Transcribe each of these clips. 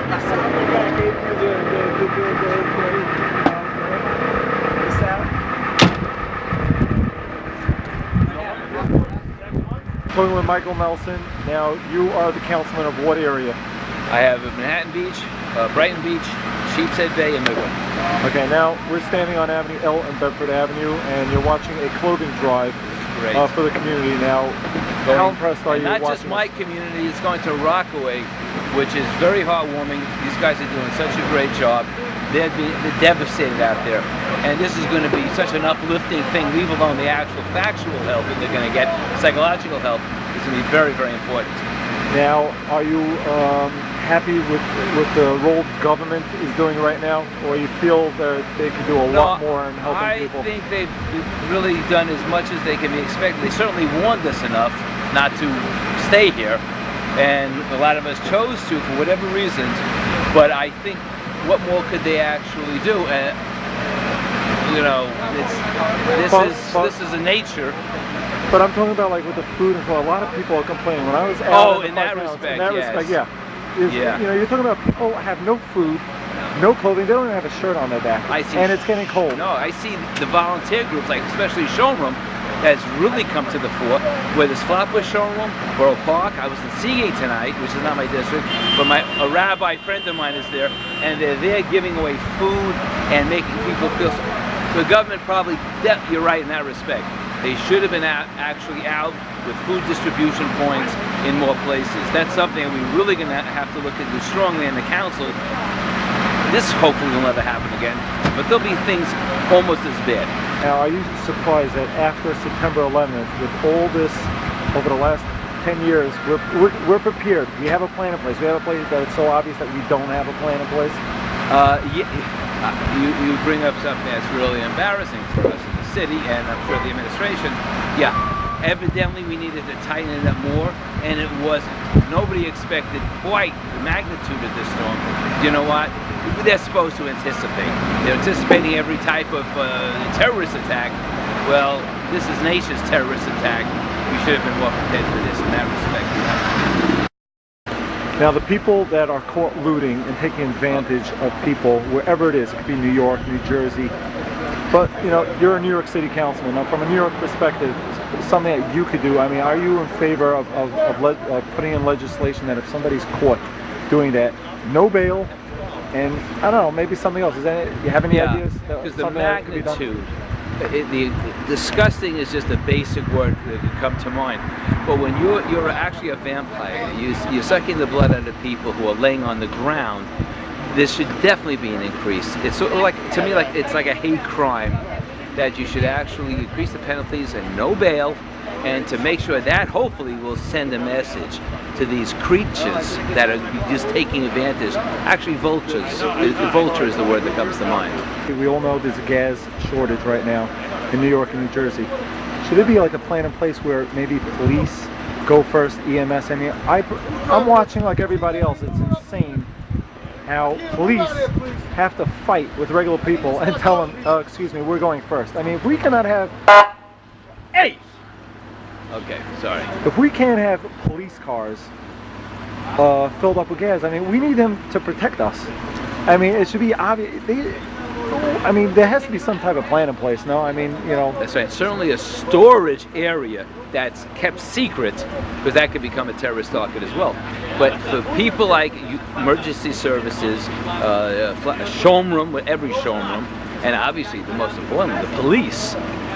Talking with Michael Nelson. Now, you are the councilman of what area? I have Manhattan Beach, Brighton Beach, Sheepshead Bay, and Midway. Okay, now we're standing on Avenue L and Bedford Avenue, and you're watching a clothing drive for the community. Now, how impressed are you not watching just my community, it's going to Rockaway, which is very heartwarming. These guys are doing such a great job. They're devastated out there. And this is going to be such an uplifting thing, leave alone the actual factual help that they're going to get. Psychological help is going to be very, very important. Now, are you happy with the role government is doing right now, or you feel that they could do a lot more in helping people? I think they've really done as much as they can be expected. They certainly warned us enough not to stay here, and a lot of us chose to for whatever reasons. But I think, what more could they actually do? You know, this is a nature. But I'm talking about like with the food and food. A lot of people are complaining. When I was out in that respect, yeah. You know, you're talking about people have no food, no clothing. They don't even have a shirt on their back, and it's getting cold. No, I see the volunteer groups, like especially Shomrim, has really come to the fore. Where this Flatbush Shomrim, Borough Park. I was in Seagate tonight, which is not my district, but a rabbi friend of mine is there, and they're there giving away food and making people feel. The government probably, you're right in that respect. They should have been actually out with food distribution points in more places. That's something we're really going to have to look into strongly in the council. This hopefully will never happen again, but there'll be things almost as bad. Now, are you surprised that after September 11th, with all this over the last 10 years, we're prepared? We have a plan in place. We have a place that it's so obvious that we don't have a plan in place? You bring up something that's really embarrassing for us in the city, and I'm sure the administration. Yeah, evidently we needed to tighten it up more, and it wasn't. Nobody expected quite the magnitude of this storm. You know what? They're supposed to anticipate. They're anticipating every type of terrorist attack. Well, this is nature's terrorist attack. We should have been more prepared for this in that respect. Now, the people that are caught looting and taking advantage of people, wherever it is, it could be New York, New Jersey, but, you know, you're a New York City councilman. Now, from a New York perspective, something that you could do, I mean, are you in favor of putting in legislation that if somebody's caught doing that, no bail, and, I don't know, maybe something else? You have any ideas? Because the magnitude, the disgusting is just a basic word that could come to mind. But when you're actually a vampire, you're sucking the blood out of people who are laying on the ground, there should definitely be an increase. It's sort of like, to me, like it's like a hate crime, that you should actually increase the penalties and no bail, and to make sure that hopefully will send a message to these creatures that are just taking advantage. Actually, vultures. Vulture is the word that comes to mind. We all know there's a gas shortage right now in New York and New Jersey. Should there be like a plan in place where maybe police go first, EMS? I mean, I'm watching like everybody else. It's insane how police have to fight with regular people and tell them, excuse me, we're going first. I mean, if we cannot have... Hey! Okay, sorry. If we can't have police cars filled up with gas, I mean, we need them to protect us. I mean, it should be obvious. I mean, there has to be some type of plan in place, no? I mean, you know. That's right. Certainly a storage area that's kept secret, because that could become a terrorist target as well. But for people like emergency services, Shomrim, every Shomrim, and obviously the most important, the police,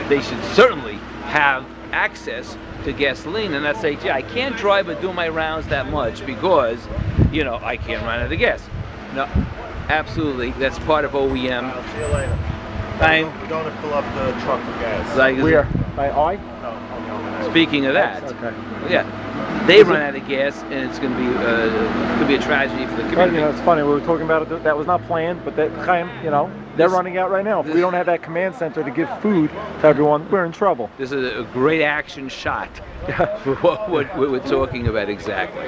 they should certainly have access to gasoline. And I say, gee, I can't drive or do my rounds that much because, you know, I can't run out of gas. No, absolutely, that's part of OEM. I'll see you later. We're going to fill up the truck with gas. Like, where? By I? No. Speaking of that, okay. Yeah, they run out of gas, and it's going to be could be a tragedy for the community. Right, you know, it's funny. We were talking about it. That was not planned, but that kind, you know, they're running out right now. If we don't have that command center to give food to everyone, we're in trouble. This is a great action shot for what we're talking about exactly.